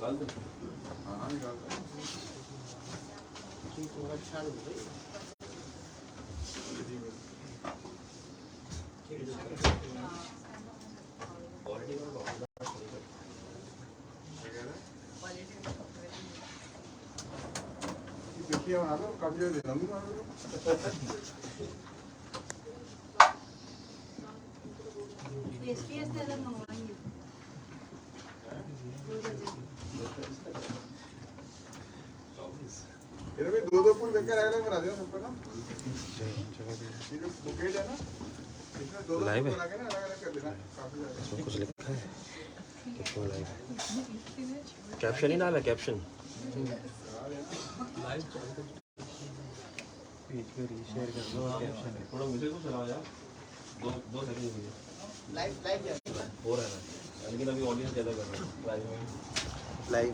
निकाल दो। हाँ निकाल दो। देखिए बना दो, काफी दे दूँगी इधर भी दो फूल देकर अलग बना दिया सबको ना। ये जो बुकेट है ना, इसमें दो फूल बना के ना अलग-अलग कर देना, काफी ज्यादा। इसमें कुछ लिखा है कितना लाइव है, कैप्शन ही डाला, कैप्शन लाइव पेज पे रीशेयर कर दो, कैप्शन है थोड़ा मुझे को चलाओ यार, दो सेकंड मुझे लाइव हो रहा है लेकिन अभी ऑडियंस ज्यादा कर रहा है लाइव।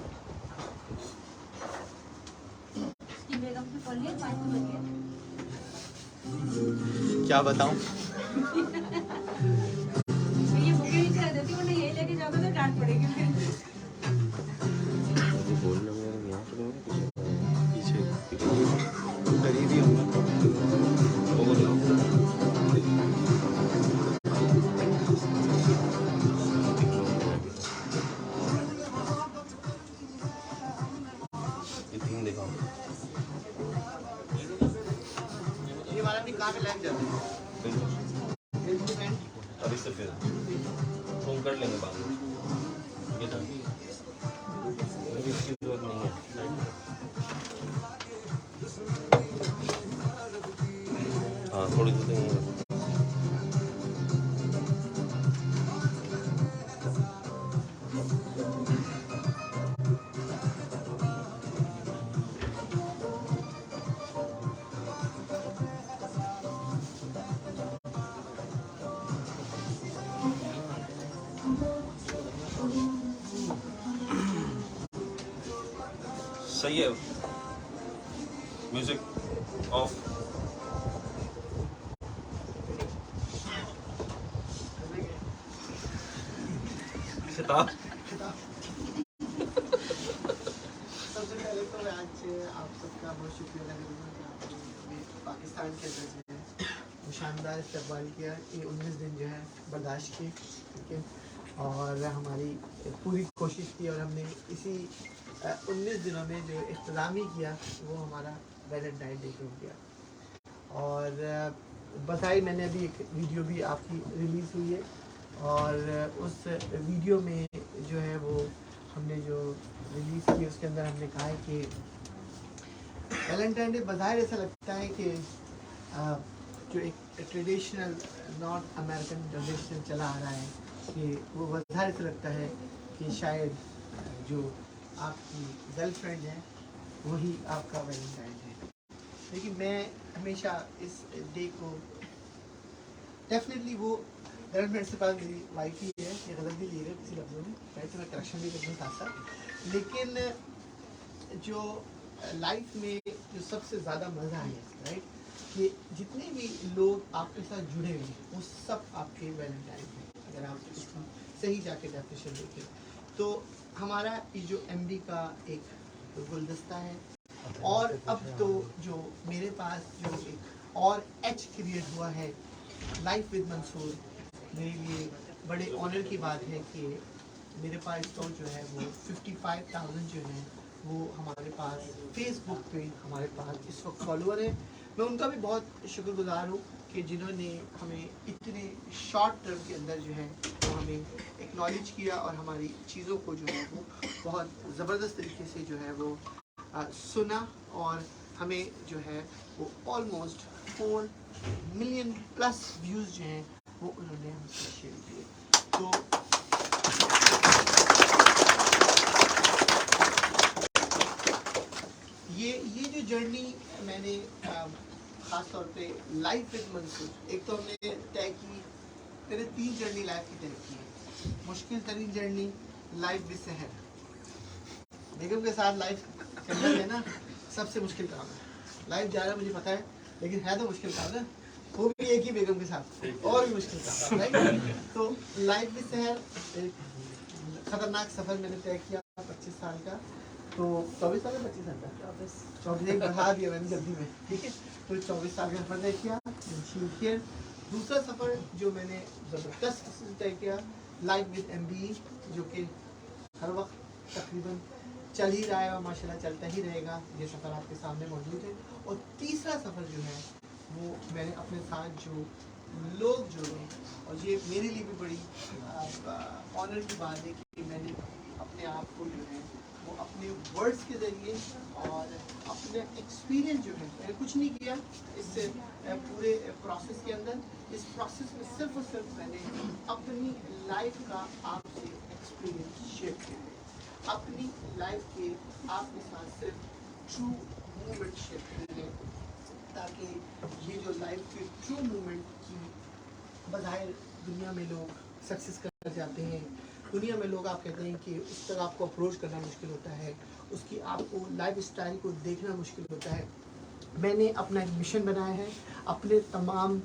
क्या बताऊं, ये बुके नहीं चला देती वरना यही लेके जाओगे तो डांट पड़ेगी फिर। बोल रहे हैं यहाँ पे पीछे करीब ही होंगे वो बोलो। ये तीन दिखाओ, ये वाला भी कहाँ पे लाइव जाते हैं? अभी से फिर फोन कर लेंगे बाद में, ये था अभी इसकी जरूरत नहीं है। हाँ थोड़ी तो देंगे। सही है, म्यूजिक ऑफ। खिताब सबसे पहले तो मैं आज आप सबका बहुत शुक्रिया अदा करूँगा कि आपने पाकिस्तान के अंदर जो है वो शानदार इस्तकबाल किया। ये 19 दिन जो है बर्दाश्त की, ठीक है, और हमारी पूरी कोशिश की और हमने इसी 19 दिनों में जो इख्तितामी किया वो हमारा वैलेंटाइन डे को किया। और बताई मैंने अभी एक वीडियो भी आपकी रिलीज़ हुई है और उस वीडियो में जो है वो हमने जो रिलीज़ की उसके अंदर हमने कहा है कि वैलेंटाइन डे बज़ाहिर ऐसा लगता है कि जो एक ट्रेडिशनल नॉर्थ अमेरिकन ट्रेडिशन चला आ रहा है कि वो बज़ाहिर ऐसा लगता है कि शायद जो आपकी गर्लफ्रेंड है वही आपका वैलेंटाइन है। लेकिन मैं हमेशा इस डे को डेफिनेटली वो गर्लफ्रेंड से पास मेरी वाइफ ही है, ये गलत भी ले रहे किसी लफ्ज़ों में, राइट, मैं करेक्शन भी करना साथ साथ। लेकिन जो लाइफ में जो सबसे ज़्यादा मज़ा है, राइट, कि जितने भी लोग आपके साथ जुड़े हुए हैं वो सब आपके वैलेंटाइन हैं। अगर आप इसकी सही जाके डेफिनेशन देखें तो हमारा ये जो MD का एक गुलदस्ता है और अब तो जो मेरे पास जो एक और H क्रिएट हुआ है लाइफ विद मंसूर, मेरे लिए बड़े ऑनर की बात है कि मेरे पास तो जो है वो 55,000 जो है वो हमारे पास फेसबुक पे हमारे पास इस वक्त फॉलोअर है। मैं उनका भी बहुत शुक्रगुजार हूँ कि जिन्होंने हमें इतने शॉर्ट टर्म के अंदर जो है वो हमें एक्नॉलेज किया और हमारी चीज़ों को जो है वो बहुत ज़बरदस्त तरीके से जो है वो सुना और हमें जो है वो ऑलमोस्ट 4 मिलियन प्लस व्यूज़ जो हैं वो उन्होंने हमसे शेयर किए। तो ये जो जर्नी मैंने ख़ास तौर पे लाइफ विद मंसूर, एक तो हमने तय की, मैंने 3 जर्नी लाइफ की तय की है। मुश्किल तरीन जर्नी लाइफ विद सहर, बेगम के साथ लाइफ करना है ना सबसे मुश्किल काम है। लाइफ जा रहा है मुझे पता है, लेकिन है तो मुश्किल काम है, वो भी एक ही बेगम के साथ और भी मुश्किल काम, राइट। तो लाइफ विद सहर एक ख़तरनाक सफ़र मैंने तय किया 25 साल का, तो 24 साल का 25 साल का 24 एक बढ़ा दिया मैंने जल्दी में, ठीक है। तो 24 साल का सफ़र तय किया। दूसरा सफ़र जो मैंने ज़बरदस्त तय किया, लाइफ विद MBE, जो कि हर वक्त तकरीबन चल ही रहा है और माशाल्लाह चलता ही रहेगा। ये सफ़र आपके सामने मौजूद है। और तीसरा सफ़र जो है वो मैंने अपने साथ जो लोग जोड़े, और ये मेरे लिए भी बड़ी ऑनर की बात है कि मैंने अपने आप को जो है वो अपने वर्ड्स के ज़रिए और अपने एक्सपीरियंस जो है, मैंने कुछ नहीं किया इससे पूरे प्रोसेस के अंदर। इस प्रोसेस में सिर्फ और सिर्फ मैंने अपनी लाइफ का आपसे एक्सपीरियंस शेयर किया, अपनी लाइफ के आपके साथ सिर्फ ट्रू मूवमेंट शेयर करी है, ताकि ये जो लाइफ के ट्रू मूवमेंट की बज़ाहिर दुनिया में लोग सक्सेस कर जाते हैं, दुनिया में लोग आप कहते हैं कि उस तक आपको अप्रोच करना मुश्किल होता है, उसकी आपको लाइफ स्टाइल को देखना मुश्किल होता है। मैंने अपना एक मिशन बनाया है, अपने तमाम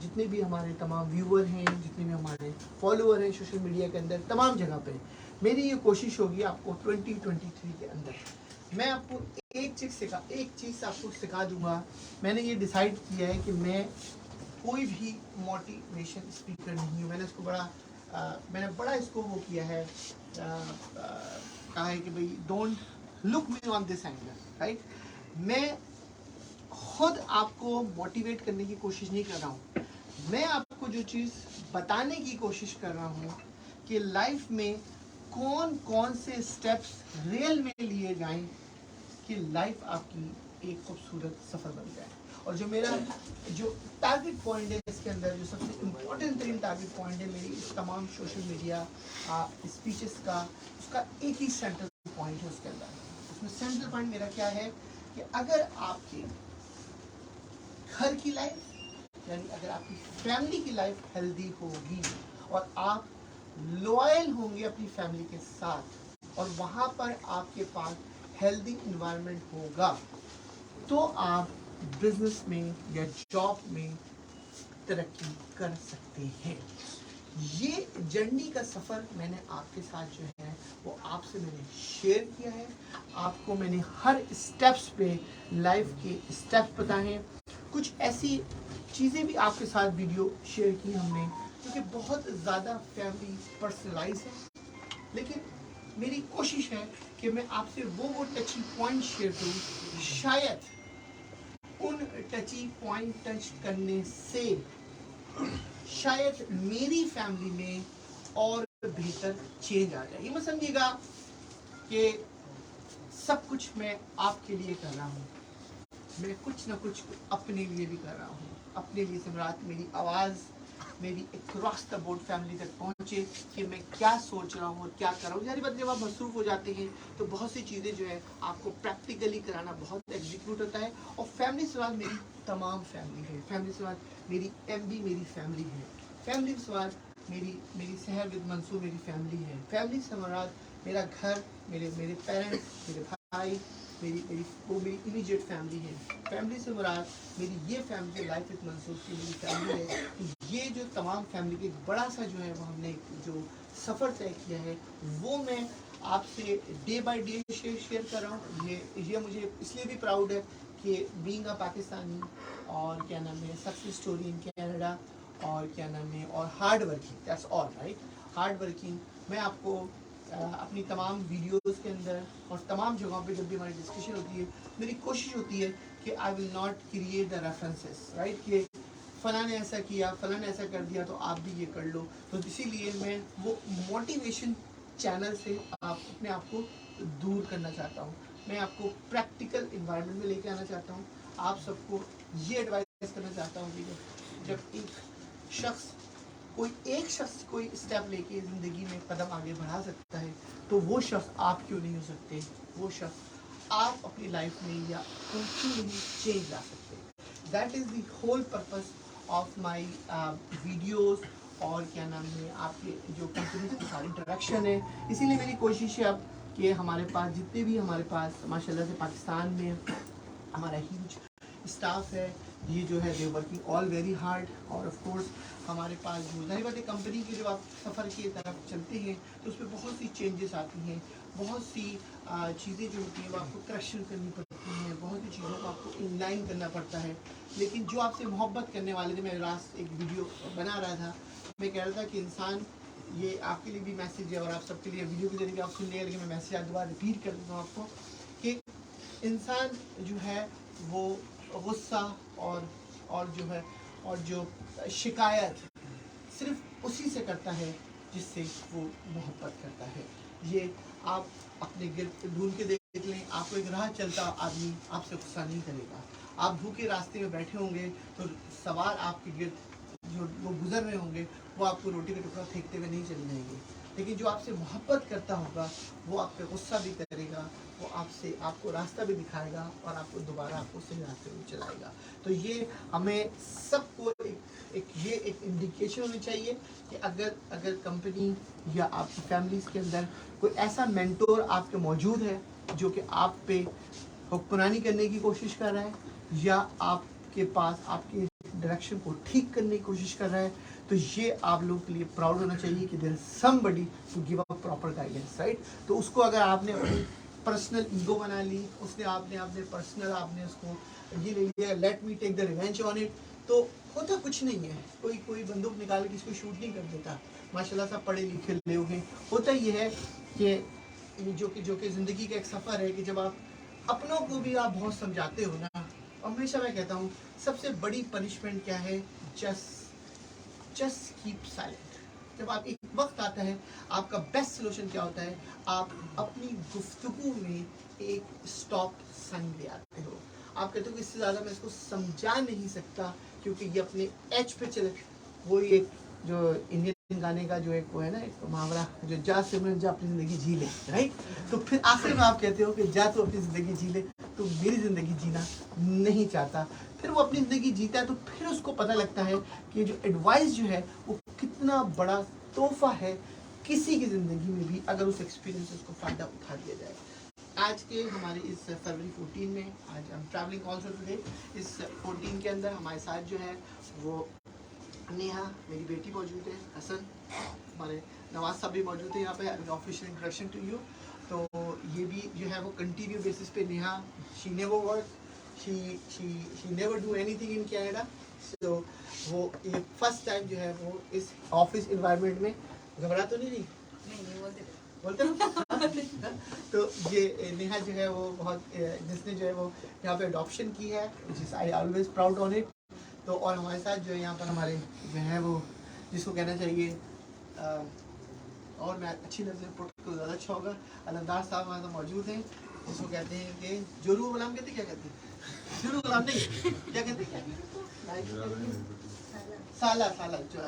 जितने भी हमारे तमाम व्यूअर हैं, जितने भी हमारे फॉलोअर हैं सोशल मीडिया के अंदर, तमाम जगह पे मेरी ये कोशिश होगी आपको 2023 के अंदर मैं आपको एक चीज़ आपको सिखा दूंगा। मैंने ये डिसाइड किया है कि मैं कोई भी मोटिवेशन स्पीकर नहीं हूँ। मैंने बड़ा इसको वो किया है, कहा है कि भाई don't look me on this angle, right. मैं खुद आपको मोटिवेट करने की कोशिश नहीं कर रहा हूँ, मैं आपको जो चीज़ बताने की कोशिश कर रहा हूँ कि लाइफ में कौन कौन से स्टेप्स रियल में लिए जाएं कि लाइफ आपकी एक खूबसूरत सफ़र बन जाए। और जो मेरा जो टारगेट पॉइंट है इसके अंदर, जो सबसे इम्पोर्टेंट तरीन टारगेट पॉइंट है मेरी इस तमाम सोशल मीडिया स्पीचेस का, उसका एक ही सेंट्रल पॉइंट है उसके अंदर। उसमें सेंट्रल पॉइंट मेरा क्या है कि अगर आपके घर की लाइफ, यानी अगर आपकी फैमिली की लाइफ हेल्दी होगी और आप लॉयल होंगे अपनी फैमिली के साथ, और वहाँ पर आपके पास हेल्दी इन्वायरमेंट होगा, तो आप बिजनेस में या जॉब में तरक्की कर सकते हैं। ये जर्नी का सफ़र मैंने आपके साथ जो है वो आपसे मैंने शेयर किया है। आपको मैंने हर स्टेप्स पे लाइफ के स्टेप्स बताए हैं। कुछ ऐसी चीज़ें भी आपके साथ वीडियो शेयर की हमने, क्योंकि बहुत ज़्यादा फैमिली पर्सनलाइज है, लेकिन मेरी कोशिश है कि मैं आपसे वो टची पॉइंट शेयर करूँ। शायद उन टची पॉइंट टच करने से शायद मेरी फैमिली में और बेहतर चेंज आ जाए। ये मत समझिएगा कि सब कुछ मैं आपके लिए कर रहा हूँ, मैं कुछ ना कुछ अपने लिए भी कर रहा हूँ। अपने लिए सम्राट मेरी आवाज़ मेरी अक्रॉस द बोर्ड फैमिली तक पहुँचे कि मैं क्या सोच रहा हूँ और क्या कर रहा हूँ। यानी बात, जब आप मसरूफ़ हो जाते हैं तो बहुत सी चीज़ें जो है आपको प्रैक्टिकली कराना बहुत एग्जीक्यूट होता है। और फैमिली से बाद मेरी तमाम फैमिली है, फैमिली से बाद मेरी MB मेरी फैमिली है, फैमिली से बाद मेरी सहर विद मंसूर मेरी फैमिली है, फैमिली से बाद मेरा घर, मेरे पेरेंट्स, मेरे भाई, वो मेरी इमीडिएट फैमिली है। फैमिली से मुराद मेरी ये फैमिली लाइफ विद मंसूर की मेरी फैमिली है। तो ये जो तमाम फैमिली के बड़ा सा जो है वो हमने जो सफ़र तय किया है वो मैं आपसे डे बाय डे शेयर कर रहा हूँ। ये मुझे इसलिए भी प्राउड है कि बीइंग अ पाकिस्तानी, और क्या नाम है, सक्सेस स्टोरी इन कैनेडा, और क्या नाम है, और hard working, that's all right, hard working. मैं आपको अपनी तमाम वीडियोस के अंदर और तमाम जगहों पे जब भी हमारी डिस्कशन होती है, मेरी कोशिश होती है कि I will not create the references, right, कि फ़लाँ ने ऐसा किया, फ़लाँ ने ऐसा कर दिया तो आप भी ये कर लो। तो इसीलिए मैं वो मोटिवेशन चैनल से अपने आप को दूर करना चाहता हूँ। मैं आपको प्रैक्टिकल इन्वायरमेंट में लेके आना चाहता हूँ। आप सबको ये एडवाइस करना चाहता हूँ कि जब कोई एक शख्स कोई स्टेप लेके ज़िंदगी में कदम आगे बढ़ा सकता है, तो वो शख्स आप क्यों नहीं हो सकते? वो शख्स आप अपनी लाइफ में या क्यों नहीं चेंज ला सकते? That is the whole purpose of my videos. और क्या नाम है, आपके जो कंपनी के सारे इंटरेक्शन है, इसीलिए मेरी कोशिश है अब कि हमारे पास जितने भी हमारे पास माशाल्लाह से पाकिस्तान में हमारा ह्यूज स्टाफ है, ये जो है they working all very hard. और ऑफ कोर्स हमारे पास जो ज़ाहिर बात है कंपनी के जब आप सफ़र की तरफ चलते हैं तो उसमें बहुत सी चेंजेस आती हैं, बहुत सी चीज़ें जो होती हैं वो आपको करेक्शन करनी पड़ती हैं, बहुत सी चीज़ों को आपको इनलाइन करना पड़ता है। लेकिन जो आपसे मोहब्बत करने वाले थे, मैं लास्ट एक वीडियो बना रहा था, मैं कह रहा था कि इंसान, ये आपके लिए भी मैसेज है और आप सबके लिए वीडियो के जरिए आप सुन लिया, लेकिन मैं मैसेज आज दोबारा रिपीट कर देता हूँ आपको कि इंसान जो है वो गुस्सा और जो है और जो शिकायत सिर्फ उसी से करता है जिससे वो मोहब्बत करता है। ये आप अपने गिर्द ढूंढ के देख लें, आपको एक राह चलता आदमी आपसे गुस्सा नहीं करेगा। आप भूखे रास्ते में बैठे होंगे तो सवार आपके गिर्द जो वो गुजर रहे होंगे वो आपको रोटी का टुकड़ा फेंकते हुए नहीं चले जाएंगे। लेकिन जो आपसे मोहब्बत करता होगा वो आप पे गुस्सा भी करेगा, वो आपको रास्ता भी दिखाएगा और आपको दोबारा आपको सही रास्ते में चलाएगा। तो ये हमें सबको एक इंडिकेशन होनी चाहिए कि अगर कंपनी या आपकी फैमिलीज़ के अंदर कोई ऐसा मेंटोर आपके मौजूद है जो कि आप पे हुक्मरानी करने की कोशिश कर रहा है या आपके पास आपकी डायरेक्शन को ठीक करने की कोशिश कर रहा है, तो ये आप लोगों के लिए प्राउड होना चाहिए कि there is somebody to give a proper guidance, right. तो उसको अगर आपने अपनी पर्सनल ईगो बना ली, उसने आपने पर्सनल आपने उसको ये ले लिया, let me take the revenge on it, तो होता कुछ नहीं है। कोई बंदूक निकाल के किसी को शूट नहीं कर देता। माशाल्लाह सब पढ़े लिखे लोग हैं। होता ये है कि जो कि ज़िंदगी का एक सफ़र है कि जब आप अपनों को भी आप बहुत समझाते हो ना, हमेशा मैं कहता हूँ सबसे बड़ी पनिशमेंट क्या है, जस्ट कीप साइलेंट। जब आप एक वक्त आता है, आपका बेस्ट सोल्यूशन क्या होता है, आप अपनी गुफ्तगू में एक स्टॉप साइन ले आते हो। आप कहते हो कि इससे ज़्यादा मैं इसको समझा नहीं सकता क्योंकि ये अपने एज पे चले। वो एक जो इंडियन गाने का जो एक वो है ना एक मुहावरा, जो जा सिमरन जा अपनी ज़िंदगी जी ले, राइट। तो फिर आखिर में आप कहते हो कि जा तो अपनी ज़िंदगी जी ले, तो मेरी ज़िंदगी जीना नहीं चाहता। फिर वो अपनी ज़िंदगी जीता है तो फिर उसको पता लगता है कि जो एडवाइस जो है वो कितना बड़ा तोहफा है किसी की ज़िंदगी में भी, अगर उस एक्सपीरियंस से उसको फ़ायदा उठा लिया जाए। आज के हमारे इस फरवरी 14 में, आज हम ट्रैवलिंग ऑल्सो टुडे, इस 14 के अंदर हमारे साथ जो है वो नेहा मेरी बेटी मौजूद है, हसन हमारे नवाज साहब भी मौजूद है यहाँ पे। Official introduction to you. तो ये भी जो है वो कंटिन्यू बेसिस पे Neha she never work, she never do anything in Canada. So वो ये फर्स्ट टाइम जो है वो इस ऑफिस इन्वायरमेंट में, घबरा तो नहीं रही? नहीं बोलते ना। तो ये नेहा जो है वो बहुत जिसने जो है वो यहाँ पे अडॉप्शन की है, I always proud on it. तो और हमारे साथ जो है यहाँ पर हमारे जो है वो जिसको कहना चाहिए और मैं अच्छी नजर पुट को ज़्यादा अच्छा होगा, अलमदार साहब हमारे साथ मौजूद हैं, जिसको कहते हैं कि जोरू गुलाम कहते, क्या कहते हैं जोरू गुलाम नहीं, क्या कहते हैं साला जो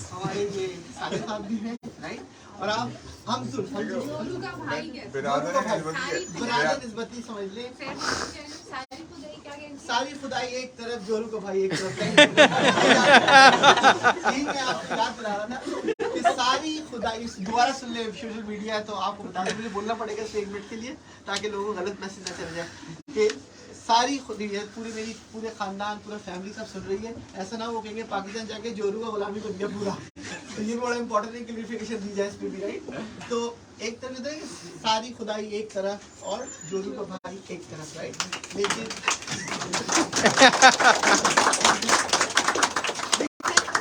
हमारे ये साले साहब भी हैं, राइट। और आप हम जोरू का भाई कहते हैं। बिरादर निस्बती समझ लें, सारी खुदाई एक तरफ, जोरू का भाई एक तरफ। मैं आपको याद दिला रहा था कि सारी खुदाई, दोबारा सुन ले, सोशल मीडिया है तो आपको बता दें, मुझे बोलना पड़ेगा 1 मिनट के लिए ताकि लोगों को गलत मैसेज ना चल जाए कि सारी खुदी है, पूरे खानदान पूरा फैमिली सब सुन रही है। ऐसा ना वो कहेंगे पाकिस्तान जाके जोरू का गुलामी बन गया पूरा। तो ये बड़ा इंपॉर्टेंट है, क्लियरिफिकेशन दी जाए इस पे भी, राइट। तो एक तरफ होता है कि सारी खुदाई एक तरफ और जोरू का भाई एक तरफ, राइट। लेकिन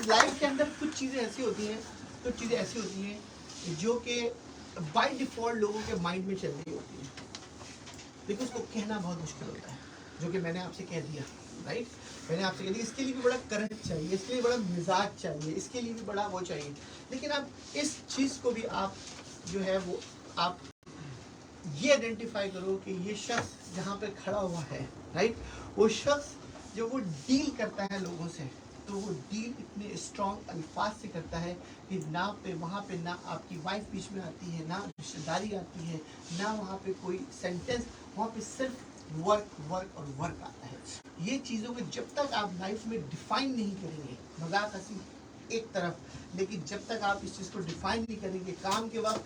लाइफ के अंदर कुछ चीज़ें ऐसी होती हैं जो कि बाय डिफॉल्ट लोगों के माइंड में चल रही होती हैं, लेकिन उसको कहना बहुत मुश्किल होता है, जो कि मैंने आपसे कह दिया, राइट। मैंने आपसे कह दिया, इसके लिए भी बड़ा करंट चाहिए, इसके लिए बड़ा मिजाज चाहिए, इसके लिए भी बड़ा वो चाहिए। लेकिन आप इस चीज़ को भी आप जो है वो आप ये आइडेंटिफाई करो कि ये शख्स जहाँ पे खड़ा हुआ है, राइट, वो शख्स जो वो डील करता है लोगों से, तो वो डील इतने स्ट्रॉन्ग अल्फाज से करता है कि ना पे वहाँ पे ना आपकी वाइफ बीच में आती है, ना रिश्तेदारी आती है, ना वहाँ पे कोई सेंटेंस, वहाँ पे सिर्फ वर्क और वर्क आता है। ये चीज़ों को जब तक आप लाइफ में डिफाइन नहीं करेंगे, मजाक हंसी एक तरफ, लेकिन जब तक आप इस चीज़ को डिफाइन नहीं करेंगे, काम के वक्त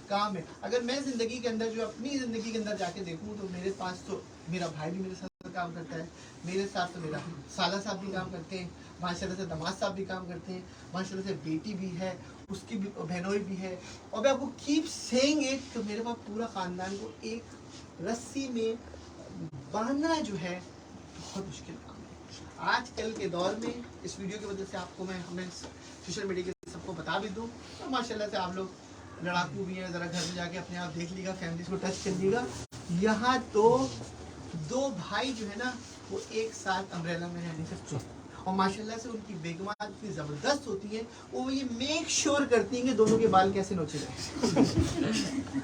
काम है। अगर मैं ज़िंदगी के अंदर जो अपनी ज़िंदगी के अंदर जाके देखूँ तो मेरे पास तो मेरा भाई भी मेरे साथ काम करता है, मेरे साथ तो मेरा साला साहब भी काम करते हैं, माशाल्लाह से दमाद साहब भी काम करते हैं, माशाल्लाह से बेटी भी है, उसकी भी बहनोई भी है, और मैं आपको कीप सेइंग इट तो मेरे पास पूरा ख़ानदान को एक रस्सी में बांधना जो है बहुत मुश्किल काम है। आजकल के दौर में इस वीडियो की वजह से आपको मैं सोशल मीडिया के सबको बता भी दूँ, तो माशाल्लाह से आप लोग लड़ाकू भी हैं, ज़रा घर में जाके अपने आप देख लीजिएगा, फैमिली को टच कर लीजिएगा। यहाँ तो दो भाई जो है ना वो एक साथ अम्ब्रेला में रह नहीं सकते, और माशाल्लाह से उनकी बेगमात इतनी ज़बरदस्त होती है, वो ये मेक श्योर करती हैं कि दोनों के बाल कैसे नोचे जाए।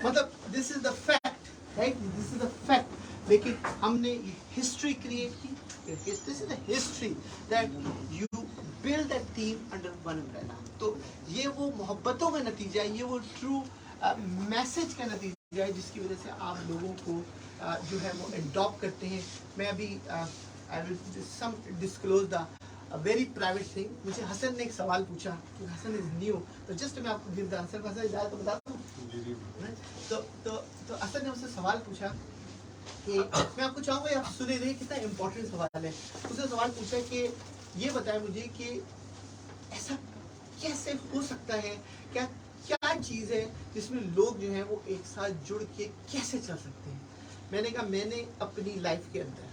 मतलब this is the fact, right, this is the fact. लेकिन हमने हिस्ट्री क्रिएट की, this is the history that you build a team under one umbrella. तो ये वो मोहब्बतों का नतीजा है, ये वो ट्रू मैसेज का नतीजा है जिसकी वजह से आप लोगों को जो है वो अडॉप्ट करते हैं। मैं अभी I will some disclose the very private thing. मुझे हसन ने एक सवाल पूछा कि हसन इज न्यू, तो जस्ट मैं आपको गिव द आंसर। हसन इजाज़त तो बता दूँ। तो हसन ने मुझसे सवाल पूछा कि मैं आपको चाहूँगा आप सुने रहे, कितना इम्पोर्टेंट सवाल है। उसने सवाल पूछा कि ये बताया मुझे कि ऐसा कैसे हो सकता है, क्या क्या चीज़ है जिसमें लोग जो हैं वो एक साथ जुड़ के कैसे चल सकते हैं। मैंने कहा मैंने अपनी लाइफ के अंदर,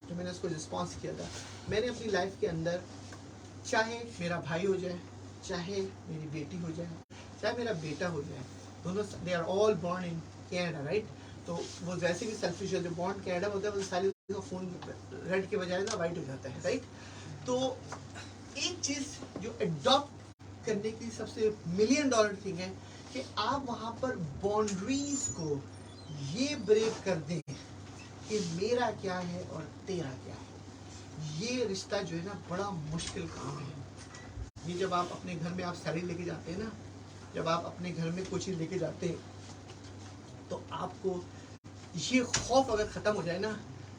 तो मैंने उसको रिस्पॉन्स किया था, मैंने अपनी लाइफ के अंदर चाहे मेरा भाई हो जाए, चाहे मेरी बेटी हो जाए, चाहे मेरा बेटा हो जाए, दोनों they are all born in Canada, right. तो वो वैसे भी सेल्फिश है, जो बॉर्न कैनेडा होता है वो सारी फ़ोन रेड के बजाय ना वाइट हो जाता है, राइट। तो एक चीज़ जो अडॉप्ट करने की सबसे $1 मिलियन थिंग है कि आप वहाँ पर बाउंड्रीज को ये ब्रेक कर दें कि मेरा क्या है और तेरा क्या है। ये रिश्ता जो है ना बड़ा मुश्किल काम है। ये जब आप अपने घर में आप साड़ी लेके जाते हैं ना, जब आप अपने घर में कोई चीज़ लेके जाते हैं तो आपको ये खौफ अगर ख़त्म हो जाए ना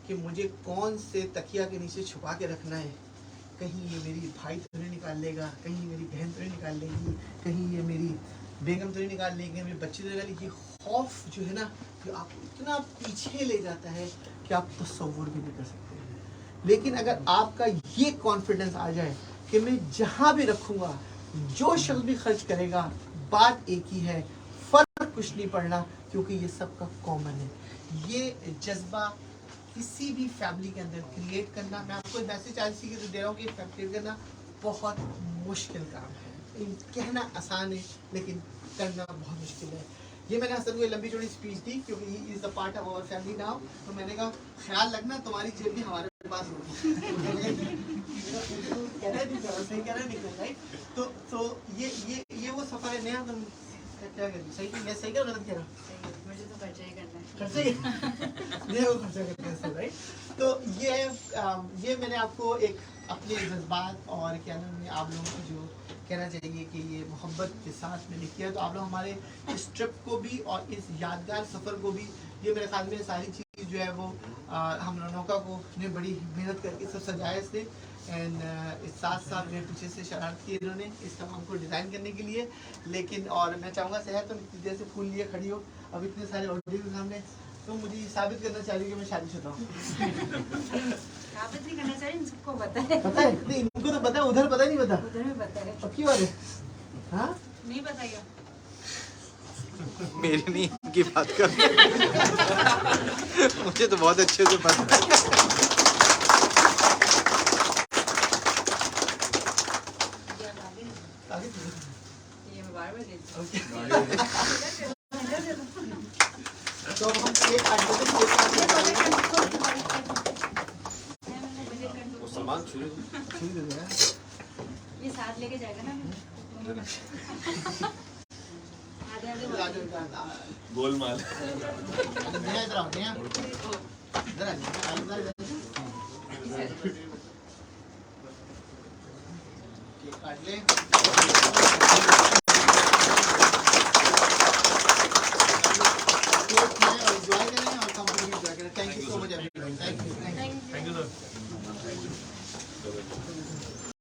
कि मुझे कौन से तकिया के नीचे छुपा के रखना है, कहीं ये मेरी भाई तो नहीं निकाल लेगा, कहीं मेरी बहन तो नहीं निकाल लेगी, कहीं ये मेरी बेगम तो नहीं निकाल लेंगे, मेरे बच्चे तो निकाल लेंगे। ये खौफ जो है ना जो आपको इतना पीछे ले जाता है कि आप तसव्वुर भी नहीं कर सकते। लेकिन अगर आपका ये कॉन्फिडेंस आ जाए कि मैं जहाँ भी रखूँगा, जो शख्स भी खर्च करेगा, बात एक ही है, फ़र्क कुछ नहीं पड़ना, क्योंकि ये सबका कॉमन है। ये जज्बा किसी भी फैमिली के अंदर क्रिएट करना, मैं आपको मैसेज आज इसी के दे रहा हूँ कि क्रिएट करना बहुत मुश्किल काम है। कहना आसान है लेकिन करना बहुत मुश्किल है। ये मैंने हसन को लंबी चौड़ी स्पीच दी क्योंकि he is the part of our family now. तो मैंने कहा ख्याल रखना तुम्हारी जेब भी हमारे पास होगी। सही कह रहा है, राइट। तो ये वो सफ़र है नया। तुम क्या कर रही, सही मैं सही क्या गलत कह रहा हूँ? मुझे तो खर्चा ही करना है, खर्चा ही ये वो खर्चा करते हैं, राइट। तो ये मैंने आपको एक अपने जज्बात और क्या नाम है आप लोगों को जो कहना चाहिए कि ये मोहब्बत के साथ मैंने किया। तो आप लोग हमारे इस ट्रिप को भी और इस यादगार सफ़र को भी, ये मेरे ख्याल में सारी चीज़ जो है वो हम नौका को ने बड़ी मेहनत करके सब सजाया इसने। एंड इस साथ साथ मेरे पीछे से शरारत की इन्होंने इस तमाम को डिज़ाइन करने के लिए। लेकिन और मैं चाहूँगा सेहत तुम इतनी देर से फूल लिए खड़ी हो अब इतने सारे ऑडियो के सामने, तो मुझे ये साबित करना चाहिए कि मैं शादीशुदा हूँ। साबित नहीं करना चाहिए, सबको पता है। पता है नहीं, इनको तो पता है, उधर पता नहीं पता। उधर में पता है, पक्की बात है। हाँ नहीं बताइए। मेरी नहीं इनकी बात कर मुझे तो बहुत अच्छे से पता है। ये मैं बार-बार देती हूँ। तो हम केक काट लेते हैं। वो सामान छुरी दे दो यार। ये साथ लेके जाएगा ना। आधे गोलमाल। नया इधर आओ, नया इधर आ जाओ। केक काट ले।